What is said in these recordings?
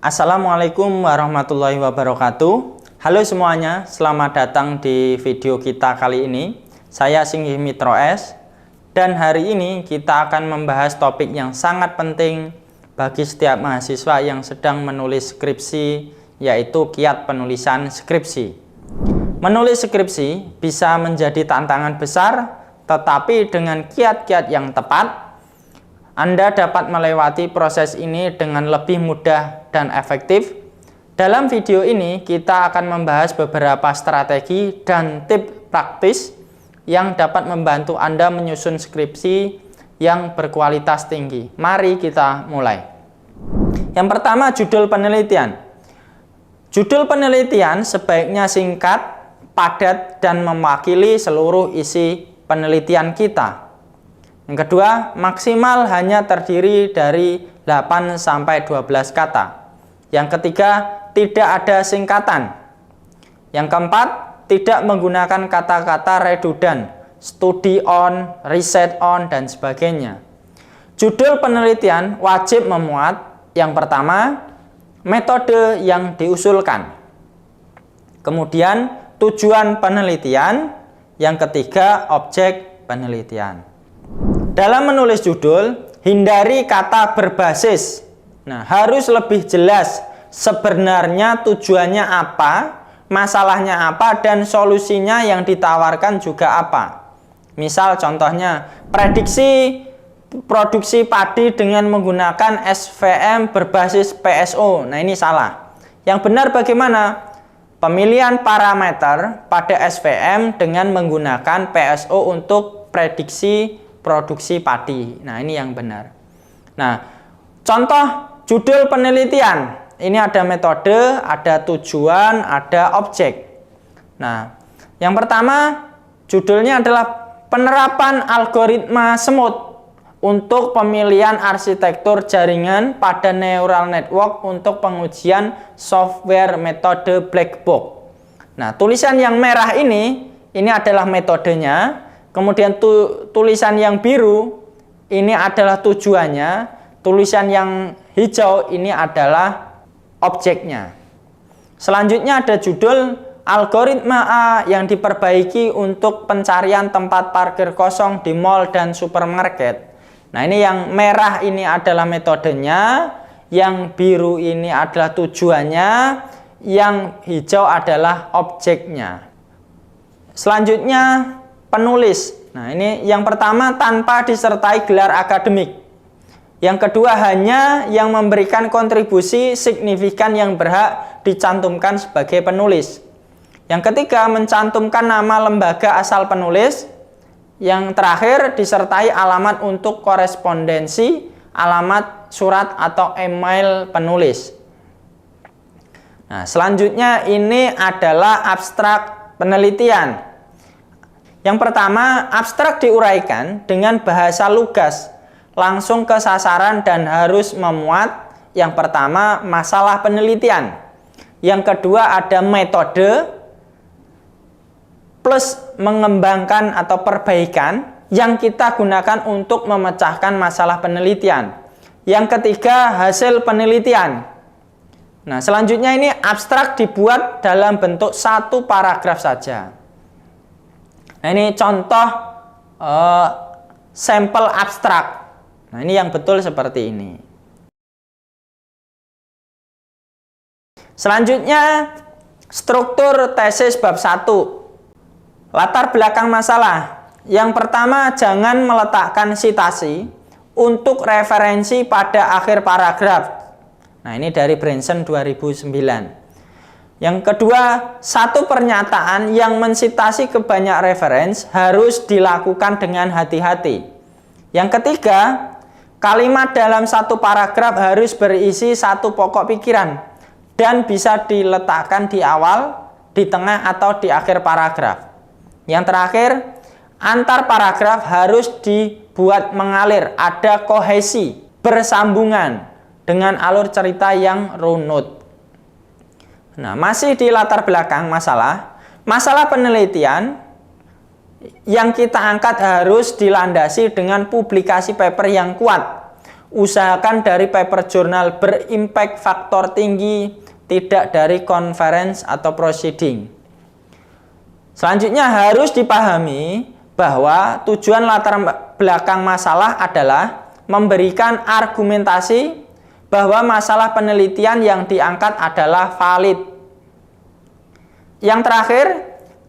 Assalamualaikum warahmatullahi wabarakatuh. Halo semuanya, selamat datang di video kita kali ini. Saya Singgih Mitro S. Dan hari ini kita akan membahas topik yang sangat penting bagi setiap mahasiswa yang sedang menulis skripsi, yaitu kiat penulisan skripsi. Menulis skripsi bisa menjadi tantangan besar, tetapi dengan kiat-kiat yang tepat, Anda dapat melewati proses ini dengan lebih mudah dan efektif. Dalam video ini kita akan membahas beberapa strategi dan tips praktis yang dapat membantu Anda menyusun skripsi yang berkualitas tinggi. Mari kita mulai. Yang pertama, judul penelitian. Judul penelitian sebaiknya singkat, padat, dan mewakili seluruh isi penelitian kita. Yang kedua, maksimal hanya terdiri dari 8-12 kata. Yang ketiga, tidak ada singkatan. Yang keempat, tidak menggunakan kata-kata redundan, study on, research on, dan sebagainya. Judul penelitian wajib memuat yang pertama, metode yang diusulkan. Kemudian, tujuan penelitian. Yang ketiga, objek penelitian. Dalam menulis judul, hindari kata berbasis. Nah, harus lebih jelas sebenarnya tujuannya apa, masalahnya apa, dan solusinya yang ditawarkan juga apa. Misal contohnya, prediksi produksi padi dengan menggunakan SVM berbasis PSO. Nah, ini salah. Yang benar bagaimana? Pemilihan parameter pada SVM dengan menggunakan PSO untuk prediksi produksi padi. Nah, ini yang benar. Nah, contoh judul penelitian. Ini ada metode, ada tujuan, ada objek. Nah, yang pertama judulnya adalah penerapan algoritma semut untuk pemilihan arsitektur jaringan pada neural network untuk pengujian software metode black box. Nah, tulisan yang merah ini adalah metodenya. Kemudian tulisan yang biru ini adalah tujuannya, tulisan yang hijau ini adalah objeknya. Selanjutnya ada judul algoritma A yang diperbaiki untuk pencarian tempat parkir kosong di mall dan supermarket. Nah, ini yang merah ini adalah metodenya, yang biru ini adalah tujuannya, yang hijau adalah objeknya. Selanjutnya penulis. Nah, ini yang pertama tanpa disertai gelar akademik. Yang kedua hanya yang memberikan kontribusi signifikan yang berhak dicantumkan sebagai penulis. Yang ketiga mencantumkan nama lembaga asal penulis. Yang terakhir disertai alamat untuk korespondensi, alamat surat atau email penulis. Nah, selanjutnya ini adalah abstrak penelitian. Yang pertama, abstrak diuraikan dengan bahasa lugas, langsung ke sasaran dan harus memuat yang pertama masalah penelitian. Yang kedua ada metode plus mengembangkan atau perbaikan yang kita gunakan untuk memecahkan masalah penelitian. Yang ketiga hasil penelitian. Nah, selanjutnya ini abstrak dibuat dalam bentuk satu paragraf saja. Nah, ini contoh sampel abstrak. Nah, ini yang betul seperti ini. Selanjutnya, struktur tesis bab 1. Latar belakang masalah. Yang pertama, jangan meletakkan sitasi untuk referensi pada akhir paragraf. Nah, ini dari Branson 2009. Yang kedua, satu pernyataan yang mensitasi ke banyak referensi harus dilakukan dengan hati-hati. Yang ketiga, kalimat dalam satu paragraf harus berisi satu pokok pikiran dan bisa diletakkan di awal, di tengah, atau di akhir paragraf. Yang terakhir, antar paragraf harus dibuat mengalir, ada kohesi, bersambungan dengan alur cerita yang runut. Nah, masih di latar belakang masalah penelitian yang kita angkat harus dilandasi dengan publikasi paper yang kuat Usahakan dari paper jurnal berimpact faktor tinggi, tidak dari conference atau proceeding. Selanjutnya harus dipahami bahwa tujuan latar belakang masalah adalah memberikan argumentasi bahwa masalah penelitian yang diangkat adalah valid. Yang terakhir,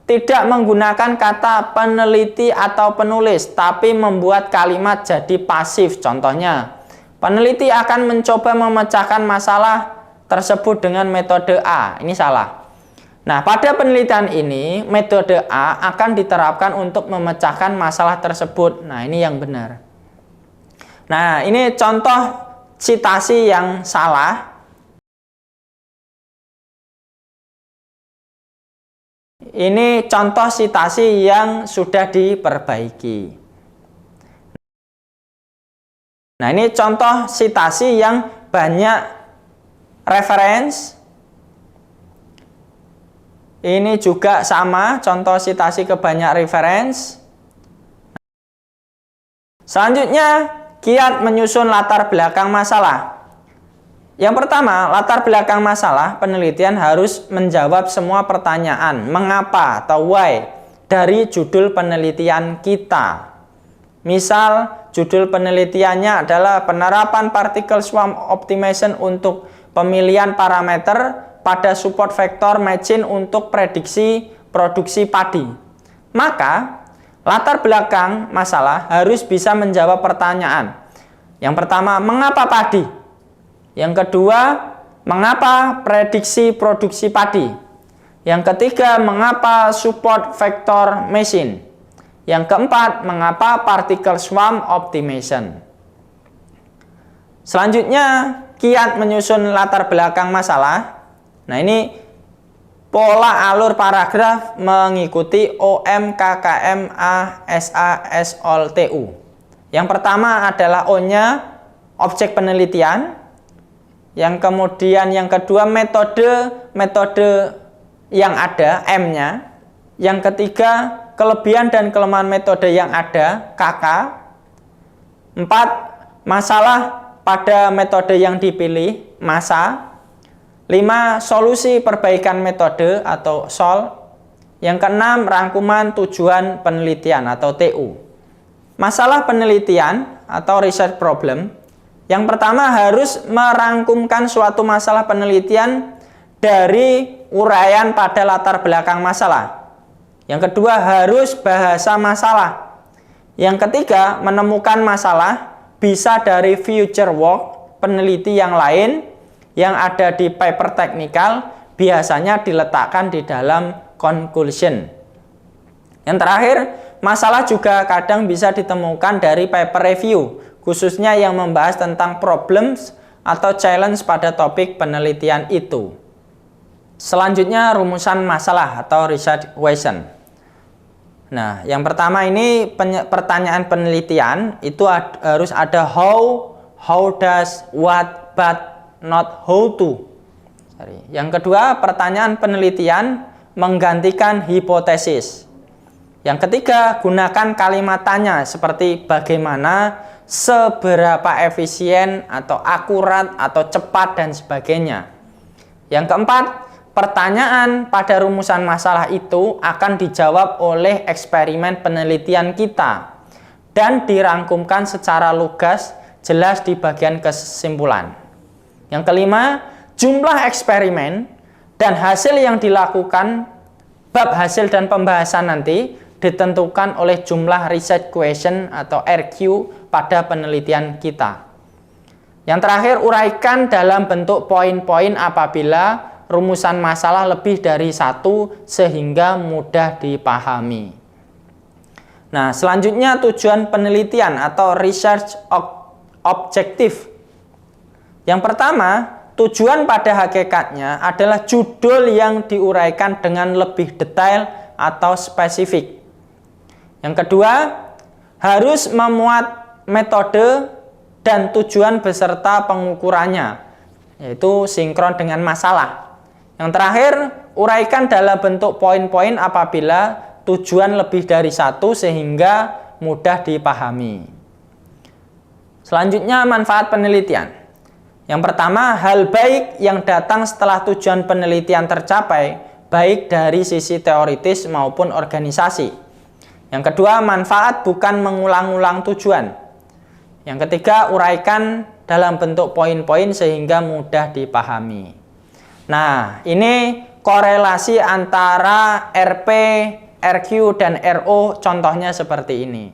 tidak menggunakan kata peneliti atau penulis, tapi membuat kalimat jadi pasif. Contohnya, peneliti akan mencoba memecahkan masalah tersebut dengan metode A. Ini salah. Nah, pada penelitian ini, metode A akan diterapkan untuk memecahkan masalah tersebut. Nah, ini yang benar. Nah, ini contoh citasi yang salah. Ini contoh citasi yang sudah diperbaiki. Nah, ini contoh citasi yang banyak reference. Ini juga sama, contoh citasi ke banyak reference. Selanjutnya, kiat menyusun latar belakang masalah. Yang pertama, latar belakang masalah penelitian harus menjawab semua pertanyaan mengapa atau why dari judul penelitian kita. Misal, judul penelitiannya adalah penerapan particle swarm optimization untuk pemilihan parameter pada support vector machine untuk prediksi produksi padi. Maka, latar belakang masalah harus bisa menjawab pertanyaan. Yang pertama, mengapa padi? Yang kedua, mengapa prediksi produksi padi? Yang ketiga, mengapa support vector machine? Yang keempat, mengapa particle swarm optimization? Selanjutnya, kiat menyusun latar belakang masalah. Nah, ini pola alur paragraf mengikuti OM, KKM, A, SA, SOL, TU. Yang pertama adalah O-nya objek penelitian. Yang kemudian yang kedua metode yang ada, M-nya. Yang ketiga kelebihan dan kelemahan metode yang ada, KK. 4. Masalah pada metode yang dipilih, masa. 5. Solusi perbaikan metode atau SOL. Yang keenam, rangkuman tujuan penelitian atau TU. Masalah penelitian atau research problem. Yang pertama harus merangkumkan suatu masalah penelitian dari uraian pada latar belakang masalah. Yang kedua harus bahasa masalah. Yang ketiga menemukan masalah bisa dari future work peneliti yang lain yang ada di paper technical, biasanya diletakkan di dalam conclusion. Yang terakhir, masalah juga kadang bisa ditemukan dari paper review, khususnya yang membahas tentang problems atau challenge pada topik penelitian itu. Selanjutnya, rumusan masalah atau research question. Nah, yang pertama ini pertanyaan penelitian itu harus ada how does, what, but, not how to. Yang kedua, pertanyaan penelitian menggantikan hipotesis. Yang ketiga, gunakan kalimat tanya seperti bagaimana, seberapa efisien atau akurat atau cepat dan sebagainya. Yang keempat, pertanyaan pada rumusan masalah itu akan dijawab oleh eksperimen penelitian kita dan dirangkumkan secara lugas jelas di bagian kesimpulan. Yang kelima, jumlah eksperimen dan hasil yang dilakukan, bab hasil dan pembahasan nanti ditentukan oleh jumlah research question atau RQ pada penelitian kita. Yang terakhir, uraikan dalam bentuk poin-poin apabila rumusan masalah lebih dari satu sehingga mudah dipahami. Nah, selanjutnya tujuan penelitian atau research objective. Yang pertama, tujuan pada hakikatnya adalah judul yang diuraikan dengan lebih detail atau spesifik. Yang kedua, harus memuat metode dan tujuan beserta pengukurannya, yaitu sinkron dengan masalah. Yang terakhir, uraikan dalam bentuk poin-poin apabila tujuan lebih dari satu sehingga mudah dipahami. Selanjutnya, manfaat penelitian. Yang pertama, hal baik yang datang setelah tujuan penelitian tercapai, baik dari sisi teoritis maupun organisasi. Yang kedua, manfaat bukan mengulang-ulang tujuan. Yang ketiga, uraikan dalam bentuk poin-poin sehingga mudah dipahami. Nah, ini korelasi antara RP, RQ, dan RO, contohnya seperti ini.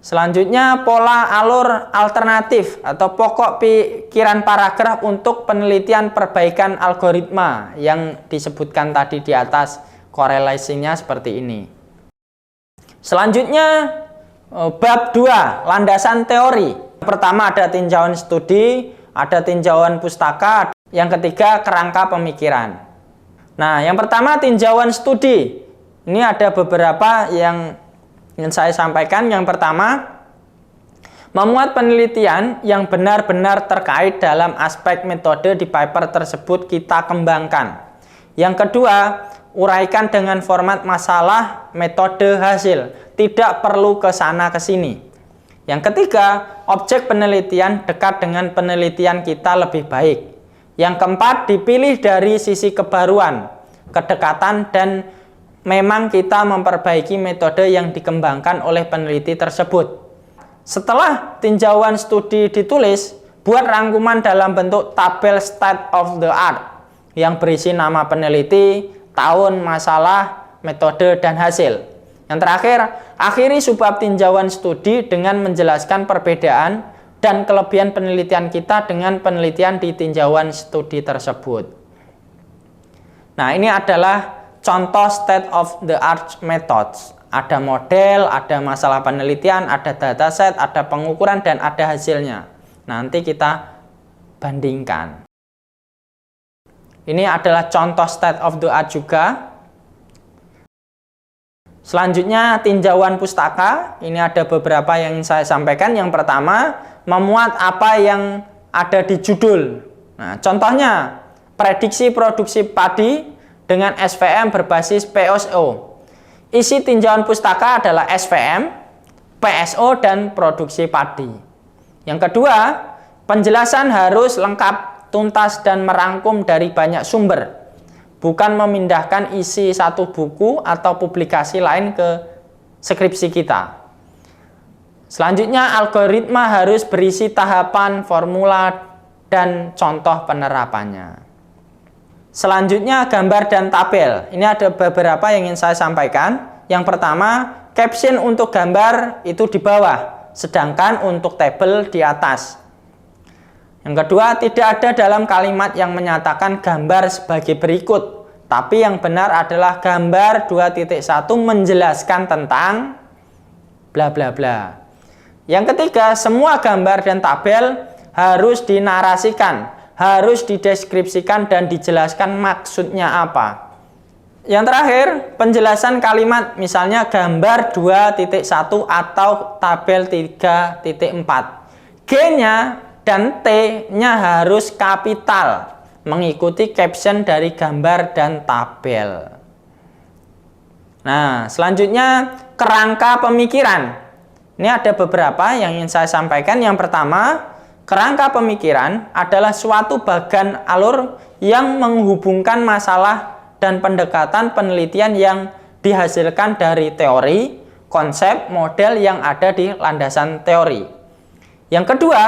Selanjutnya, pola alur alternatif atau pokok pikiran paragraf untuk penelitian perbaikan algoritma yang disebutkan tadi di atas, korelasinya seperti ini. Selanjutnya, bab 2, landasan teori. Pertama ada tinjauan studi, ada tinjauan pustaka, yang ketiga kerangka pemikiran. Nah, yang pertama tinjauan studi. Ini ada beberapa yang saya sampaikan. Yang pertama, memuat penelitian yang benar-benar terkait dalam aspek metode di paper tersebut kita kembangkan. Yang kedua, uraikan dengan format masalah, metode, hasil. Tidak perlu ke sana ke sini. Yang ketiga, objek penelitian dekat dengan penelitian kita lebih baik. Yang keempat, dipilih dari sisi kebaruan, kedekatan, dan memang kita memperbaiki metode yang dikembangkan oleh peneliti tersebut. Setelah tinjauan studi ditulis, buat rangkuman dalam bentuk tabel state of the art yang berisi nama peneliti, tahun, masalah, metode, dan hasil. Yang terakhir, akhiri subbab tinjauan studi dengan menjelaskan perbedaan dan kelebihan penelitian kita dengan penelitian di tinjauan studi tersebut. Nah, ini adalah contoh state of the art methods. Ada model, ada masalah penelitian, ada dataset, ada pengukuran, dan ada hasilnya. Nanti kita bandingkan. Ini adalah contoh state of the art juga. Selanjutnya, tinjauan pustaka. Ini ada beberapa yang saya sampaikan. Yang pertama, memuat apa yang ada di judul. Nah, contohnya, prediksi produksi padi dengan SVM berbasis PSO. Isi tinjauan pustaka adalah SVM, PSO, dan produksi padi. Yang kedua, penjelasan harus lengkap, tuntas, dan merangkum dari banyak sumber. Bukan memindahkan isi satu buku atau publikasi lain ke skripsi kita. Selanjutnya, algoritma harus berisi tahapan, formula, dan contoh penerapannya. Selanjutnya, gambar dan tabel. Ini ada beberapa yang ingin saya sampaikan. Yang pertama, caption untuk gambar itu di bawah, sedangkan untuk tabel di atas. Yang kedua, tidak ada dalam kalimat yang menyatakan gambar sebagai berikut, tapi yang benar adalah gambar 2.1 menjelaskan tentang bla bla bla. Yang ketiga, semua gambar dan tabel harus dinarasikan, harus dideskripsikan dan dijelaskan maksudnya apa. Yang terakhir, penjelasan kalimat, misalnya gambar 2.1 atau tabel 3.4. G-nya dan T-nya harus kapital, mengikuti caption dari gambar dan tabel. Nah, selanjutnya kerangka pemikiran. Ini ada beberapa yang ingin saya sampaikan. Yang pertama, kerangka pemikiran adalah suatu bagan alur yang menghubungkan masalah dan pendekatan penelitian yang dihasilkan dari teori, konsep, model yang ada di landasan teori. Yang kedua,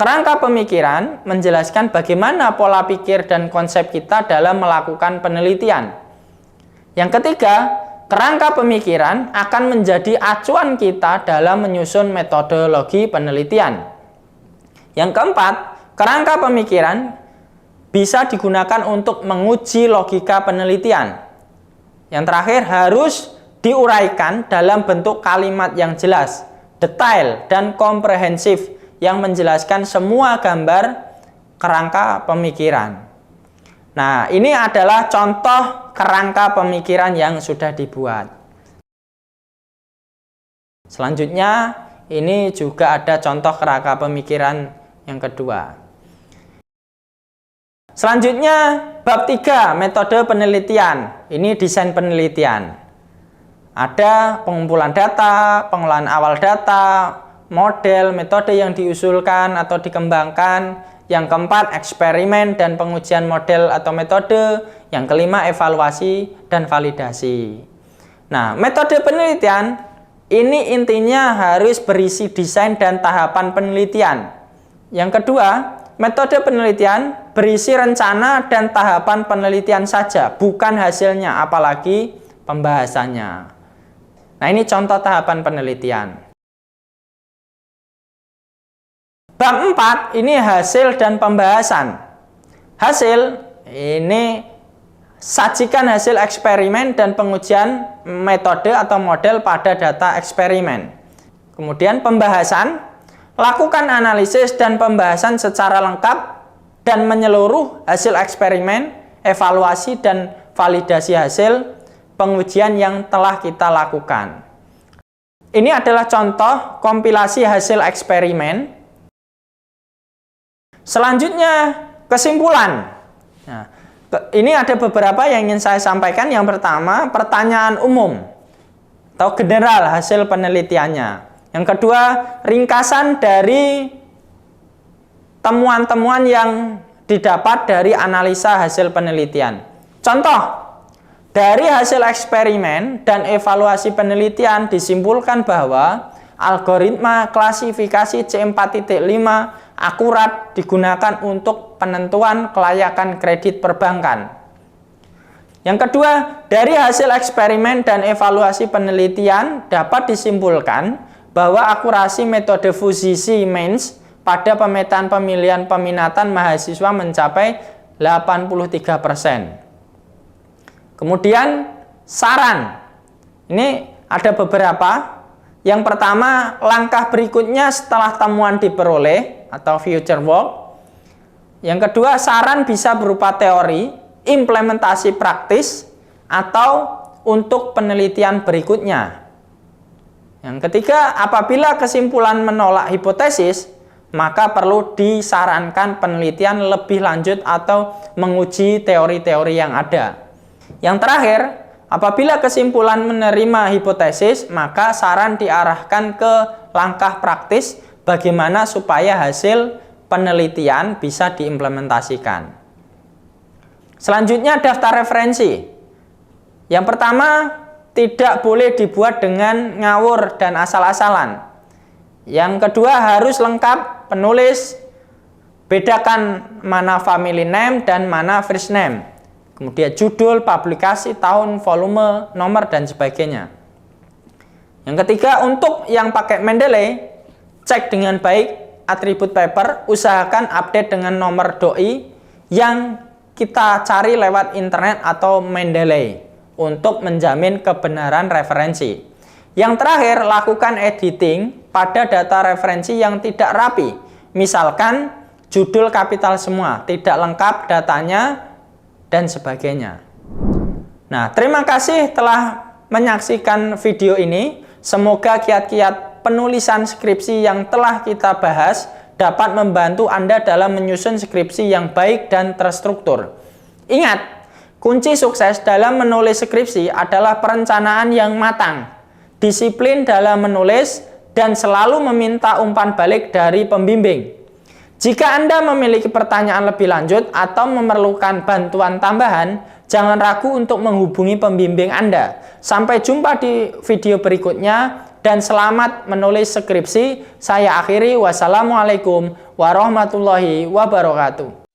kerangka pemikiran menjelaskan bagaimana pola pikir dan konsep kita dalam melakukan penelitian. Yang ketiga, kerangka pemikiran akan menjadi acuan kita dalam menyusun metodologi penelitian. Yang keempat, kerangka pemikiran bisa digunakan untuk menguji logika penelitian. Yang terakhir, harus diuraikan dalam bentuk kalimat yang jelas, detail, dan komprehensif yang menjelaskan semua gambar kerangka pemikiran. Nah, ini adalah contoh kerangka pemikiran yang sudah dibuat. Selanjutnya, ini juga ada contoh kerangka pemikiran yang kedua. Selanjutnya, bab 3, metode penelitian. Ini desain penelitian. Ada pengumpulan data, pengolahan awal data, model, metode yang diusulkan atau dikembangkan. Yang keempat, eksperimen dan pengujian model atau metode. Yang kelima, evaluasi dan validasi. Nah, metode penelitian ini intinya harus berisi desain dan tahapan penelitian. Yang kedua, metode penelitian berisi rencana dan tahapan penelitian saja, bukan hasilnya, apalagi pembahasannya. Nah, ini contoh tahapan penelitian. Bab 4 ini hasil dan pembahasan. Hasil ini sajikan hasil eksperimen dan pengujian metode atau model pada data eksperimen. Kemudian pembahasan, lakukan analisis dan pembahasan secara lengkap dan menyeluruh hasil eksperimen, evaluasi dan validasi hasil pengujian yang telah kita lakukan. Ini adalah contoh kompilasi hasil eksperimen. Selanjutnya, kesimpulan. Nah, ini ada beberapa yang ingin saya sampaikan. Yang pertama, pertanyaan umum atau general hasil penelitiannya. Yang kedua, ringkasan dari temuan-temuan yang didapat dari analisa hasil penelitian. Contoh, dari hasil eksperimen dan evaluasi penelitian disimpulkan bahwa algoritma klasifikasi C4.5 akurat digunakan untuk penentuan kelayakan kredit perbankan. Yang kedua, dari hasil eksperimen dan evaluasi penelitian dapat disimpulkan bahwa akurasi metode Fuzisi-Meinz pada pemetaan pemilihan peminatan mahasiswa mencapai 83%. Kemudian saran. Ini ada beberapa. Yang pertama, langkah berikutnya setelah temuan diperoleh atau future work. Yang kedua, saran bisa berupa teori, implementasi praktis, atau untuk penelitian berikutnya. Yang ketiga, apabila kesimpulan menolak hipotesis, maka perlu disarankan penelitian lebih lanjut atau menguji teori-teori yang ada. Yang terakhir, apabila kesimpulan menerima hipotesis, maka saran diarahkan ke langkah praktis bagaimana supaya hasil penelitian bisa diimplementasikan. Selanjutnya, daftar referensi. Yang pertama, tidak boleh dibuat dengan ngawur dan asal-asalan. Yang kedua, harus lengkap, penulis, bedakan mana family name dan mana first name. Kemudian judul, publikasi, tahun, volume, nomor, dan sebagainya. Yang ketiga, untuk yang pakai Mendeley, cek dengan baik atribut paper, usahakan update dengan nomor doi yang kita cari lewat internet atau Mendeley untuk menjamin kebenaran referensi. Yang terakhir, lakukan editing pada data referensi yang tidak rapi. Misalkan judul kapital semua, tidak lengkap datanya, dan sebagainya. Nah, terima kasih telah menyaksikan video ini. Semoga kiat-kiat penulisan skripsi yang telah kita bahas dapat membantu Anda dalam menyusun skripsi yang baik dan terstruktur. Ingat, kunci sukses dalam menulis skripsi adalah perencanaan yang matang, disiplin dalam menulis, dan selalu meminta umpan balik dari pembimbing. Jika Anda memiliki pertanyaan lebih lanjut atau memerlukan bantuan tambahan, jangan ragu untuk menghubungi pembimbing Anda. Sampai jumpa di video berikutnya dan selamat menulis skripsi. Saya akhiri, wassalamualaikum warahmatullahi wabarakatuh.